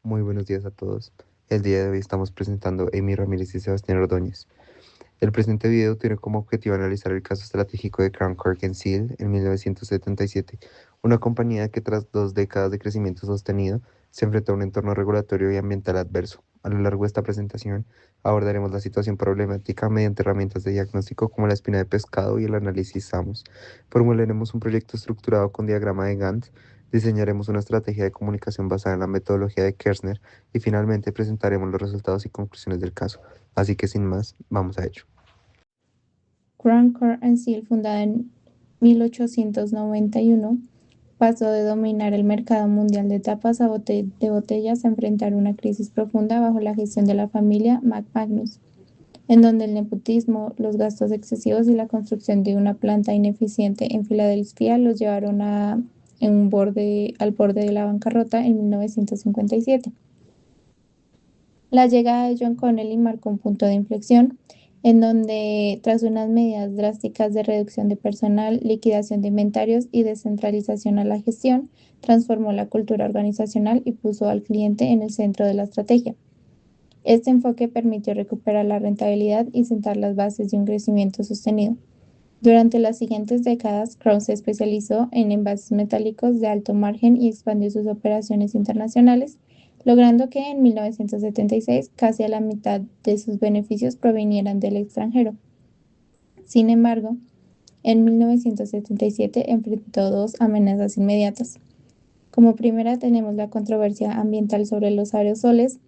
Muy buenos días a todos. El día de hoy estamos presentando Amy Ramírez y Sebastián Ordóñez. El presente video tiene como objetivo analizar el caso estratégico de Crown Cork Seal en 1977, una compañía que tras 2 décadas de crecimiento sostenido se enfrentó a un entorno regulatorio y ambiental adverso. A lo largo de esta presentación abordaremos la situación problemática mediante herramientas de diagnóstico como la espina de pescado y el análisis SAMOS. Formularemos un proyecto estructurado con diagrama de Gantt, diseñaremos una estrategia de comunicación basada en la metodología de Kerzner y finalmente presentaremos los resultados y conclusiones del caso. Así que sin más, vamos a ello. Crown Cork Seal, fundada en 1891, pasó de dominar el mercado mundial de tapas de botellas a enfrentar una crisis profunda bajo la gestión de la familia McManus, en donde el nepotismo, los gastos excesivos y la construcción de una planta ineficiente en Filadelfia los llevaron al borde de la bancarrota en 1957. La llegada de John Connolly marcó un punto de inflexión en donde, tras unas medidas drásticas de reducción de personal, liquidación de inventarios y descentralización a la gestión, transformó la cultura organizacional y puso al cliente en el centro de la estrategia. Este enfoque permitió recuperar la rentabilidad y sentar las bases de un crecimiento sostenido. Durante las siguientes décadas, Crown se especializó en envases metálicos de alto margen y expandió sus operaciones internacionales, logrando que en 1976 casi a la mitad de sus beneficios provinieran del extranjero. Sin embargo, en 1977 enfrentó dos amenazas inmediatas. Como primera tenemos la controversia ambiental sobre los aerosoles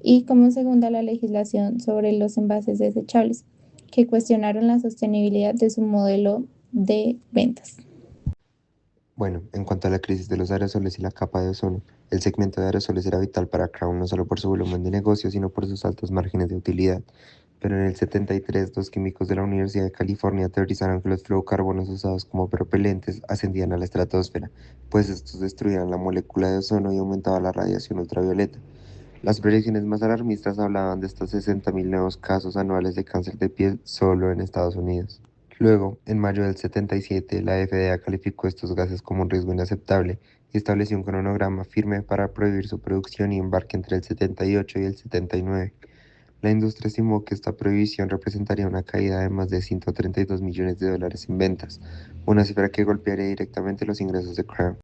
y como segunda la legislación sobre los envases desechables, que cuestionaron la sostenibilidad de su modelo de ventas. Bueno, en cuanto a la crisis de los aerosoles y la capa de ozono, el segmento de aerosoles era vital para Crown no solo por su volumen de negocio, sino por sus altos márgenes de utilidad. Pero en el 73, dos químicos de la Universidad de California teorizaron que los fluorocarbonos usados como propelentes ascendían a la estratosfera, pues estos destruían la molécula de ozono y aumentaban la radiación ultravioleta. Las proyecciones más alarmistas hablaban de hasta 60.000 nuevos casos anuales de cáncer de piel solo en Estados Unidos. Luego, en mayo del 77, la FDA calificó estos gases como un riesgo inaceptable y estableció un cronograma firme para prohibir su producción y embarque entre el 78 y el 79. La industria estimó que esta prohibición representaría una caída de más de 132 millones de dólares en ventas, una cifra que golpearía directamente los ingresos de Crown.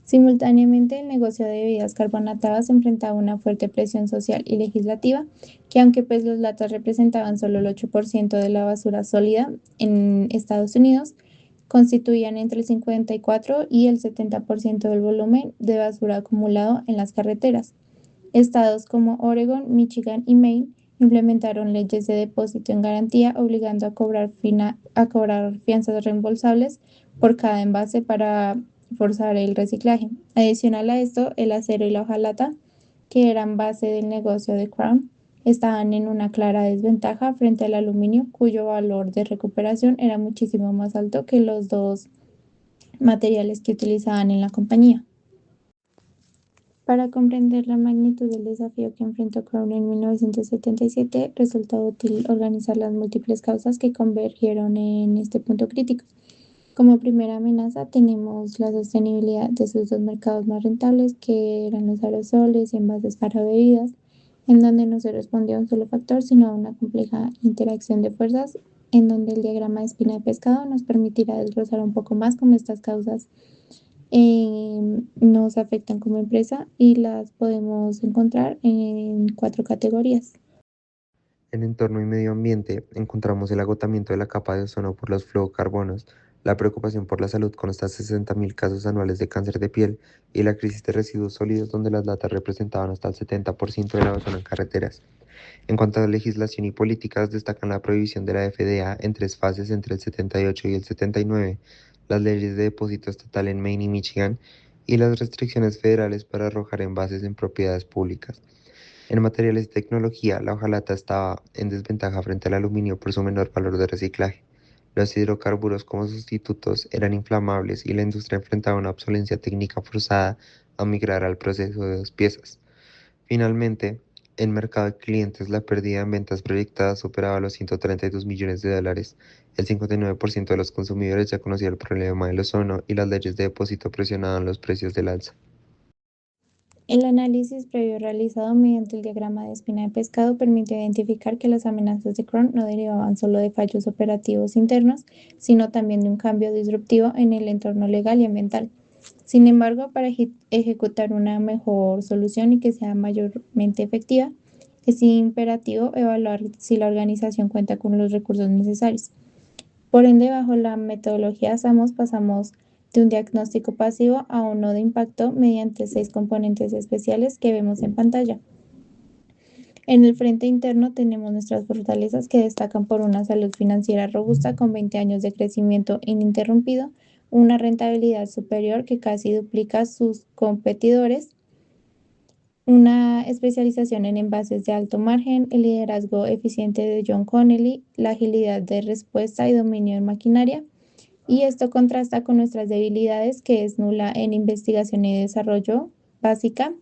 Simultáneamente, el negocio de bebidas carbonatadas enfrentaba una fuerte presión social y legislativa, que aunque pues los latas representaban solo el 8% de la basura sólida en Estados Unidos, constituían entre el 54 y el 70% del volumen de basura acumulado en las carreteras. Estados como Oregon, Michigan y Maine implementaron leyes de depósito en garantía, obligando a cobrar fianzas reembolsables por cada envase para forzar el reciclaje. Adicional a esto, el acero y la hojalata, que eran base del negocio de Crown, estaban en una clara desventaja frente al aluminio, cuyo valor de recuperación era muchísimo más alto que los dos materiales que utilizaban en la compañía. Para comprender la magnitud del desafío que enfrentó Crown en 1977, resulta útil organizar las múltiples causas que convergieron en este punto crítico. Como primera amenaza tenemos la sostenibilidad de sus dos mercados más rentables, que eran los aerosoles y envases para bebidas, en donde no se respondía a un solo factor, sino a una compleja interacción de fuerzas, en donde el diagrama de espina de pescado nos permitirá desglosar un poco más cómo estas causas nos afectan como empresa y las podemos encontrar en 4 categorías. En entorno y medio ambiente, encontramos el agotamiento de la capa de ozono por los fluorocarbonos, la preocupación por la salud con hasta 60.000 casos anuales de cáncer de piel y la crisis de residuos sólidos donde las latas representaban hasta el 70% de la ozono en carreteras. En cuanto a legislación y políticas, destacan la prohibición de la FDA en 3 fases entre el 78 y el 79, las leyes de depósito estatal en Maine y Michigan y las restricciones federales para arrojar envases en propiedades públicas. En materiales y tecnología, la hojalata estaba en desventaja frente al aluminio por su menor valor de reciclaje. Los hidrocarburos como sustitutos eran inflamables y la industria enfrentaba una obsolencia técnica forzada a migrar al proceso de 2 piezas. Finalmente, en mercado de clientes, la pérdida en ventas proyectadas superaba los 132 millones de dólares. El 59% de los consumidores ya conocía el problema del ozono y las leyes de depósito presionaban los precios del alza. El análisis previo realizado mediante el diagrama de espina de pescado permite identificar que las amenazas de Crohn no derivaban solo de fallos operativos internos, sino también de un cambio disruptivo en el entorno legal y ambiental. Sin embargo, para ejecutar una mejor solución y que sea mayormente efectiva, es imperativo evaluar si la organización cuenta con los recursos necesarios. Por ende, bajo la metodología SAMOS pasamos de un diagnóstico pasivo a uno de impacto mediante 6 componentes especiales que vemos en pantalla. En el frente interno tenemos nuestras fortalezas que destacan por una salud financiera robusta con 20 años de crecimiento ininterrumpido, una rentabilidad superior que casi duplica sus competidores, una especialización en envases de alto margen, el liderazgo eficiente de John Connelly, la agilidad de respuesta y dominio en maquinaria. Y esto contrasta con nuestras debilidades, que es nula en investigación y desarrollo básica.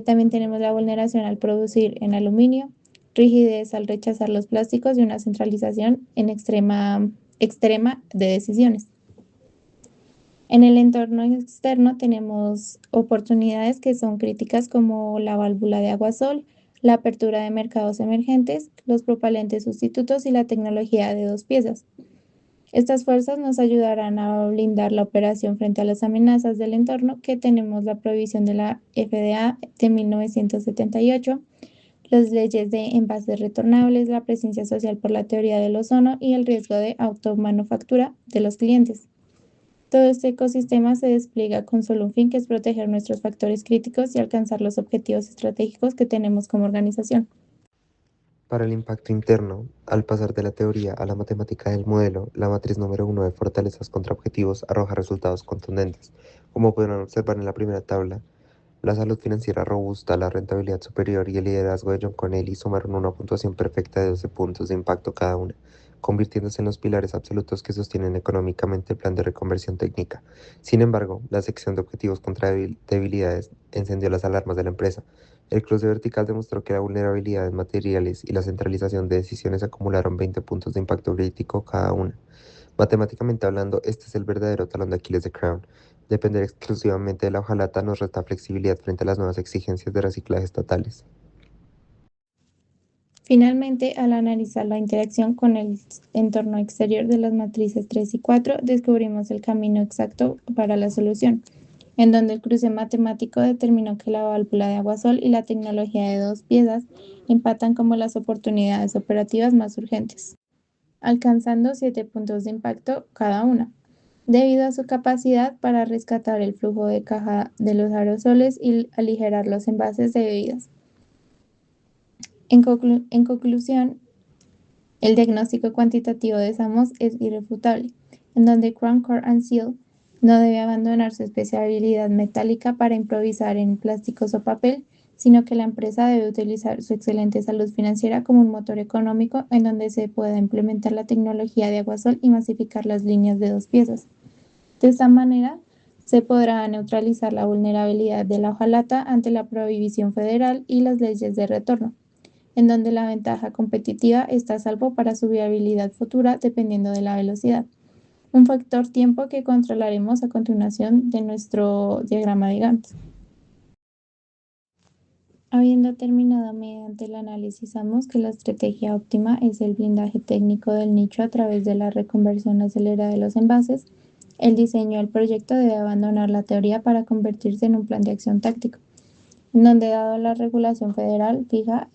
También tenemos la vulneración al producir en aluminio, rigidez al rechazar los plásticos y una centralización en extrema de decisiones. En el entorno externo tenemos oportunidades que son críticas como la válvula de agua-sol, la apertura de mercados emergentes, los propelentes sustitutos y la tecnología de dos piezas. Estas fuerzas nos ayudarán a blindar la operación frente a las amenazas del entorno que tenemos la prohibición de la FDA de 1978, las leyes de envases retornables, la presencia social por la teoría del ozono y el riesgo de automanufactura de los clientes. Todo este ecosistema se despliega con solo un fin, que es proteger nuestros factores críticos y alcanzar los objetivos estratégicos que tenemos como organización. Para el impacto interno, al pasar de la teoría a la matemática del modelo, la matriz número uno de fortalezas contra objetivos arroja resultados contundentes. Como podrán observar en la primera tabla, la salud financiera robusta, la rentabilidad superior y el liderazgo de John Connelly sumaron una puntuación perfecta de 12 puntos de impacto cada una, convirtiéndose en los pilares absolutos que sostienen económicamente el plan de reconversión técnica. Sin embargo, la sección de objetivos contra debilidades encendió las alarmas de la empresa. El cruce vertical demostró que la vulnerabilidad en materiales y la centralización de decisiones acumularon 20 puntos de impacto crítico cada una. Matemáticamente hablando, este es el verdadero talón de Aquiles de Crown. Depender exclusivamente de la hojalata nos resta flexibilidad frente a las nuevas exigencias de reciclaje estatales. Finalmente, al analizar la interacción con el entorno exterior de las matrices 3 y 4, descubrimos el camino exacto para la solución, en donde el cruce matemático determinó que la válvula de agua-sol y la tecnología de dos piezas empatan como las oportunidades operativas más urgentes, alcanzando 7 puntos de impacto cada una, debido a su capacidad para rescatar el flujo de caja de los aerosoles y aligerar los envases de bebidas. En conclusión, el diagnóstico cuantitativo de Samos es irrefutable, en donde Crown Core and Seal no debe abandonar su especialidad metálica para improvisar en plásticos o papel, sino que la empresa debe utilizar su excelente salud financiera como un motor económico en donde se pueda implementar la tecnología de aguasol y masificar las líneas de dos piezas. De esta manera, se podrá neutralizar la vulnerabilidad de la hojalata ante la prohibición federal y las leyes de retorno, en donde la ventaja competitiva está a salvo para su viabilidad futura dependiendo de la velocidad. Un factor tiempo que controlaremos a continuación de nuestro diagrama de Gantt. Habiendo terminado mediante el análisis, sabemos que la estrategia óptima es el blindaje técnico del nicho a través de la reconversión acelerada de los envases. El diseño del proyecto debe abandonar la teoría para convertirse en un plan de acción táctico, en donde dado la regulación federal fija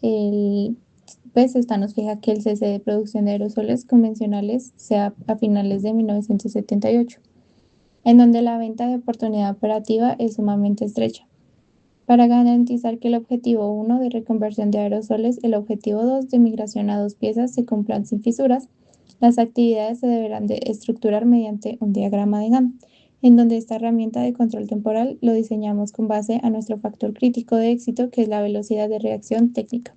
esta nos fija que el cese de producción de aerosoles convencionales sea a finales de 1978, en donde la venta de oportunidad operativa es sumamente estrecha. Para garantizar que el objetivo 1 de reconversión de aerosoles y el objetivo 2 de migración a dos piezas se cumplan sin fisuras, las actividades se deberán de estructurar mediante un diagrama de Gantt, en donde esta herramienta de control temporal lo diseñamos con base a nuestro factor crítico de éxito, que es la velocidad de reacción técnica.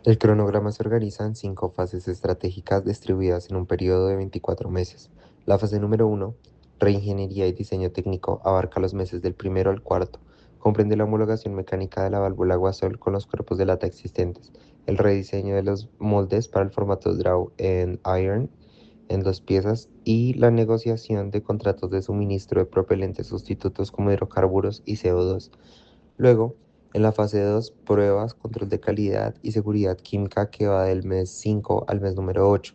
El cronograma se organiza en 5 fases estratégicas distribuidas en un periodo de 24 meses. La fase número uno, reingeniería y diseño técnico, abarca los meses del primero al cuarto. Comprende la homologación mecánica de la válvula Aguasol con los cuerpos de lata existentes, el rediseño de los moldes para el formato Draw en Iron en 2 piezas y la negociación de contratos de suministro de propelentes sustitutos como hidrocarburos y CO2. Luego, en la fase 2, pruebas, control de calidad y seguridad química que va del mes 5 al mes número 8.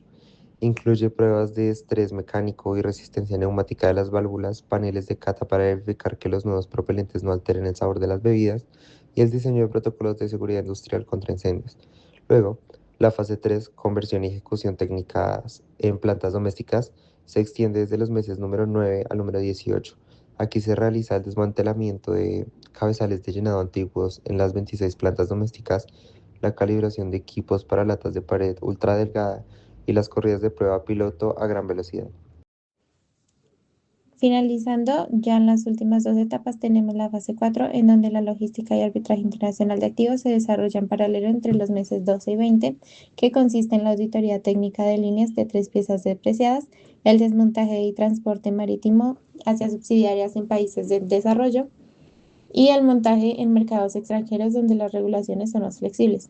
Incluye pruebas de estrés mecánico y resistencia neumática de las válvulas, paneles de cata para verificar que los nuevos propelentes no alteren el sabor de las bebidas y el diseño de protocolos de seguridad industrial contra incendios. Luego, la fase 3, conversión y ejecución técnicas en plantas domésticas, se extiende desde los meses número 9 al número 18. Aquí se realiza el desmantelamiento de cabezales de llenado antiguos en las 26 plantas domésticas, la calibración de equipos para latas de pared ultra delgada y las corridas de prueba piloto a gran velocidad. Finalizando, ya en las últimas dos etapas tenemos la fase 4, en donde la logística y arbitraje internacional de activos se desarrolla en paralelo entre los meses 12 y 20, que consiste en la auditoría técnica de líneas de 3 piezas depreciadas, el desmontaje y transporte marítimo hacia subsidiarias en países del desarrollo y el montaje en mercados extranjeros donde las regulaciones son más flexibles.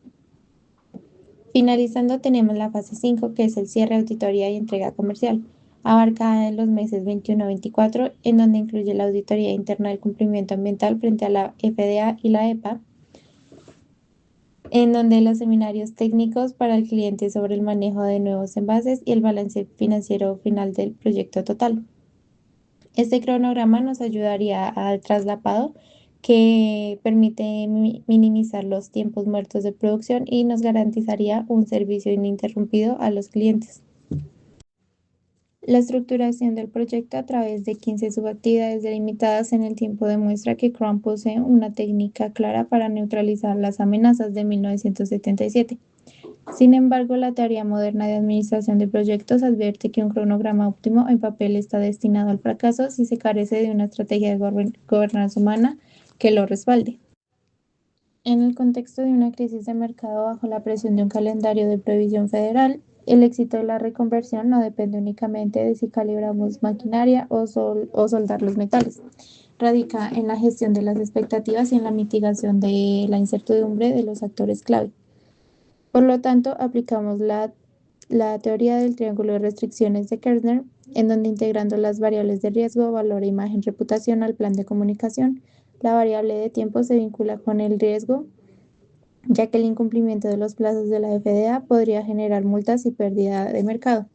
Finalizando, tenemos la fase 5, que es el cierre, auditoría y entrega comercial, abarcada en los meses 21 a 24, en donde incluye la auditoría interna del cumplimiento ambiental frente a la FDA y la EPA, en donde los seminarios técnicos para el cliente sobre el manejo de nuevos envases y el balance financiero final del proyecto total. Este cronograma nos ayudaría al traslapado que permite minimizar los tiempos muertos de producción y nos garantizaría un servicio ininterrumpido a los clientes. La estructuración del proyecto a través de 15 subactividades delimitadas en el tiempo demuestra que Crown posee una técnica clara para neutralizar las amenazas de 1977. Sin embargo, la teoría moderna de administración de proyectos advierte que un cronograma óptimo en papel está destinado al fracaso si se carece de una estrategia de gobernanza humana que lo respalde. En el contexto de una crisis de mercado bajo la presión de un calendario de previsión federal, el éxito de la reconversión no depende únicamente de si calibramos maquinaria o soldar los metales. Radica en la gestión de las expectativas y en la mitigación de la incertidumbre de los actores clave. Por lo tanto, aplicamos la teoría del triángulo de restricciones de Kershner, en donde integrando las variables de riesgo, valor, imagen, reputación al plan de comunicación, la variable de tiempo se vincula con el riesgo, ya que el incumplimiento de los plazos de la FDA podría generar multas y pérdida de mercado,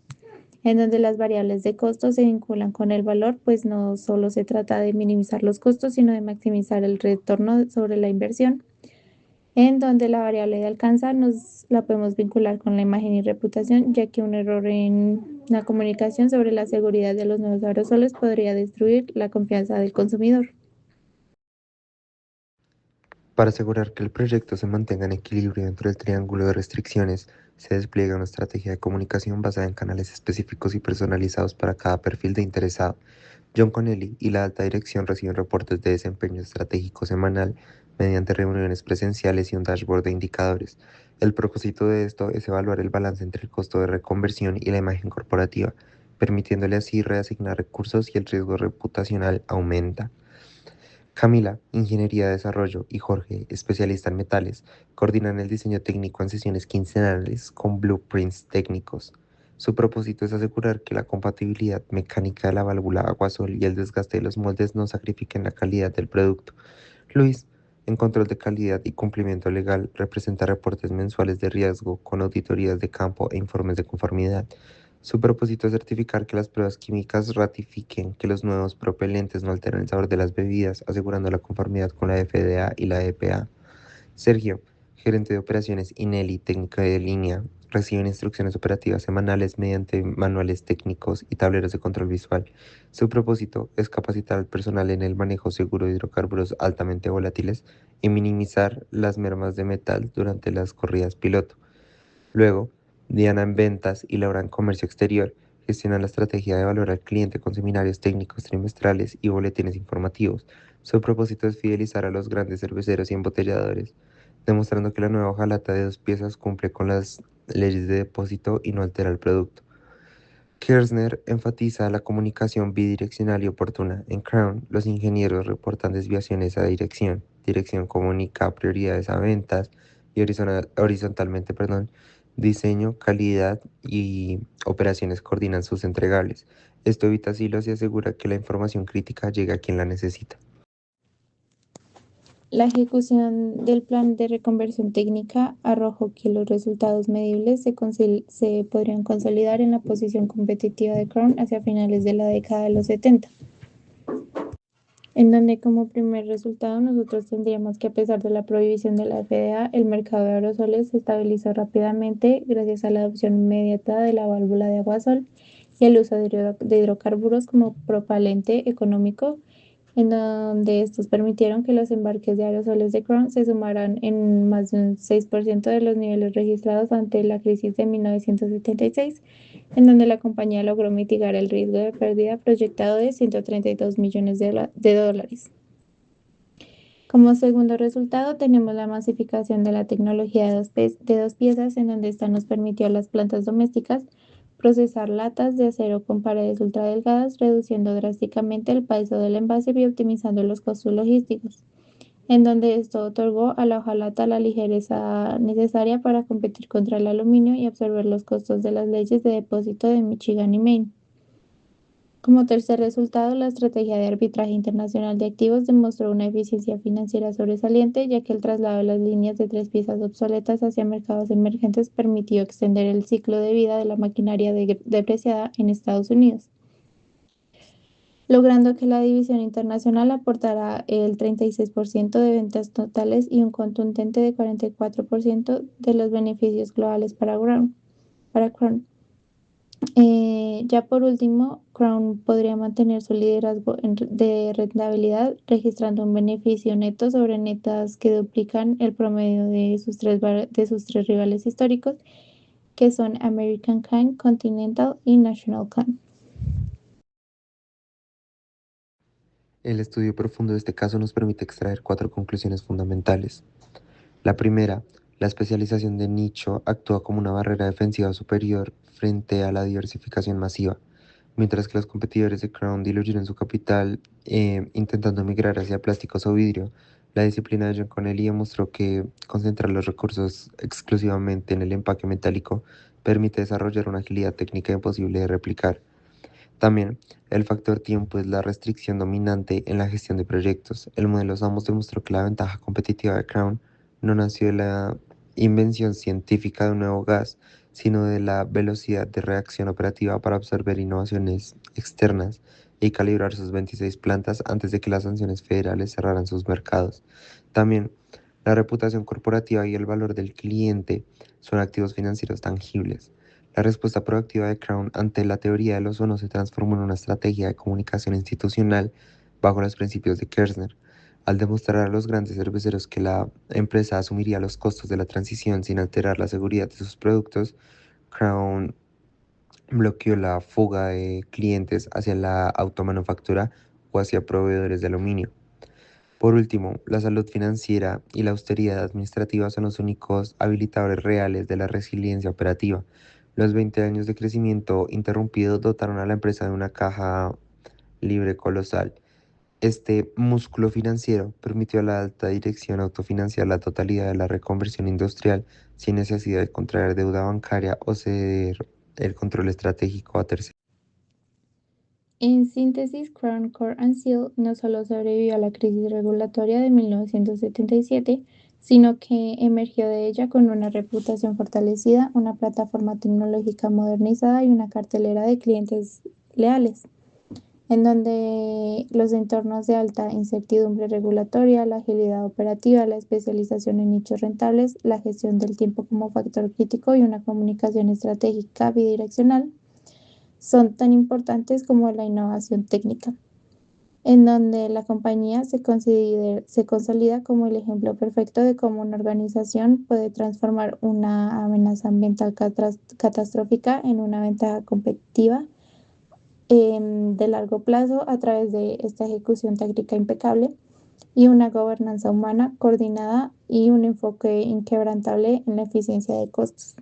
en donde las variables de costo se vinculan con el valor, pues no solo se trata de minimizar los costos, sino de maximizar el retorno sobre la inversión, en donde la variable de alcanza nos la podemos vincular con la imagen y reputación, ya que un error en la comunicación sobre la seguridad de los nuevos aerosoles podría destruir la confianza del consumidor. Para asegurar que el proyecto se mantenga en equilibrio dentro del triángulo de restricciones, se despliega una estrategia de comunicación basada en canales específicos y personalizados para cada perfil de interesado. John Connelly y la alta dirección reciben reportes de desempeño estratégico semanal mediante reuniones presenciales y un dashboard de indicadores. El propósito de esto es evaluar el balance entre el costo de reconversión y la imagen corporativa, permitiéndole así reasignar recursos y el riesgo reputacional aumenta. Camila, Ingeniería de Desarrollo, y Jorge, especialista en metales, coordinan el diseño técnico en sesiones quincenales con blueprints técnicos. Su propósito es asegurar que la compatibilidad mecánica de la válvula agua-sol y el desgaste de los moldes no sacrifiquen la calidad del producto. Luis, en control de calidad y cumplimiento legal, representa reportes mensuales de riesgo con auditorías de campo e informes de conformidad. Su propósito es certificar que las pruebas químicas ratifiquen que los nuevos propelentes no alteran el sabor de las bebidas, asegurando la conformidad con la FDA y la EPA. Sergio, gerente de operaciones INELI, técnica de línea, reciben instrucciones operativas semanales mediante manuales técnicos y tableros de control visual. Su propósito es capacitar al personal en el manejo seguro de hidrocarburos altamente volátiles y minimizar las mermas de metal durante las corridas piloto. Luego, Diana en ventas y Laura en comercio exterior gestionan la estrategia de valor al cliente con seminarios técnicos trimestrales y boletines informativos. Su propósito es fidelizar a los grandes cerveceros y embotelladores, demostrando que la nueva hojalata de 2 piezas cumple con las leyes de depósito y no altera el producto. Kirchner enfatiza la comunicación bidireccional y oportuna. En Crown, los ingenieros reportan desviaciones a dirección. Dirección comunica prioridades a ventas y horizontalmente, Diseño, calidad y operaciones coordinan sus entregables. Esto evita silos y asegura que la información crítica llegue a quien la necesita. La ejecución del plan de reconversión técnica arrojó que los resultados medibles se podrían consolidar en la posición competitiva de Crown hacia finales de la década de los 70, en donde como primer resultado nosotros tendríamos que, a pesar de la prohibición de la FDA, el mercado de aerosoles se estabilizó rápidamente gracias a la adopción inmediata de la válvula de aguasol y el uso de hidrocarburos como propelente económico, en donde estos permitieron que los embarques de aerosoles de Crown se sumaran en más de un 6% de los niveles registrados ante la crisis de 1976, en donde la compañía logró mitigar el riesgo de pérdida proyectado de 132 millones de dólares. Como segundo resultado, tenemos la masificación de la tecnología de dos piezas, en donde esta nos permitió a las plantas domésticas procesar latas de acero con paredes ultradelgadas, reduciendo drásticamente el peso del envase y optimizando los costos logísticos, en donde esto otorgó a la hojalata la ligereza necesaria para competir contra el aluminio y absorber los costos de las leyes de depósito de Michigan y Maine. Como tercer resultado, la estrategia de arbitraje internacional de activos demostró una eficiencia financiera sobresaliente, ya que el traslado de las líneas de tres piezas obsoletas hacia mercados emergentes permitió extender el ciclo de vida de la maquinaria depreciada en Estados Unidos, logrando que la división internacional aportara el 36% de ventas totales y un contundente de 44% de los beneficios globales para Crown. Ya por último, Crown podría mantener su liderazgo de rentabilidad, registrando un beneficio neto sobre netas que duplican el promedio de sus tres rivales históricos, que son American Can, Continental y National Can. El estudio profundo de este caso nos permite extraer cuatro conclusiones fundamentales. La primera, la especialización de nicho actúa como una barrera defensiva superior frente a la diversificación masiva. Mientras que los competidores de Crown diluyeron su capital intentando migrar hacia plásticos o vidrio, la disciplina de John Connelly demostró que concentrar los recursos exclusivamente en el empaque metálico permite desarrollar una agilidad técnica imposible de replicar. También, el factor tiempo es la restricción dominante en la gestión de proyectos. El modelo Samos demostró que la ventaja competitiva de Crown no nació de la invención científica de un nuevo gas, sino de la velocidad de reacción operativa para absorber innovaciones externas y calibrar sus 26 plantas antes de que las sanciones federales cerraran sus mercados. También, la reputación corporativa y el valor del cliente son activos financieros tangibles. La respuesta proactiva de Crown ante la teoría del ozono se transformó en una estrategia de comunicación institucional bajo los principios de Kirchner. Al demostrar a los grandes cerveceros que la empresa asumiría los costos de la transición sin alterar la seguridad de sus productos, Crown bloqueó la fuga de clientes hacia la automanufactura o hacia proveedores de aluminio. Por último, la salud financiera y la austeridad administrativa son los únicos habilitadores reales de la resiliencia operativa. Los 20 años de crecimiento interrumpido dotaron a la empresa de una caja libre colosal. Este músculo financiero permitió a la alta dirección autofinanciar la totalidad de la reconversión industrial sin necesidad de contraer deuda bancaria o ceder el control estratégico a terceros. En síntesis, Crown Core and Seal no solo sobrevivió a la crisis regulatoria de 1977, sino que emergió de ella con una reputación fortalecida, una plataforma tecnológica modernizada y una cartelera de clientes leales, en donde los entornos de alta incertidumbre regulatoria, la agilidad operativa, la especialización en nichos rentables, la gestión del tiempo como factor crítico y una comunicación estratégica bidireccional son tan importantes como la innovación técnica, en donde la compañía se consolida como el ejemplo perfecto de cómo una organización puede transformar una amenaza ambiental catastrófica en una ventaja competitiva de largo plazo a través de esta ejecución táctica impecable y una gobernanza humana coordinada y un enfoque inquebrantable en la eficiencia de costos.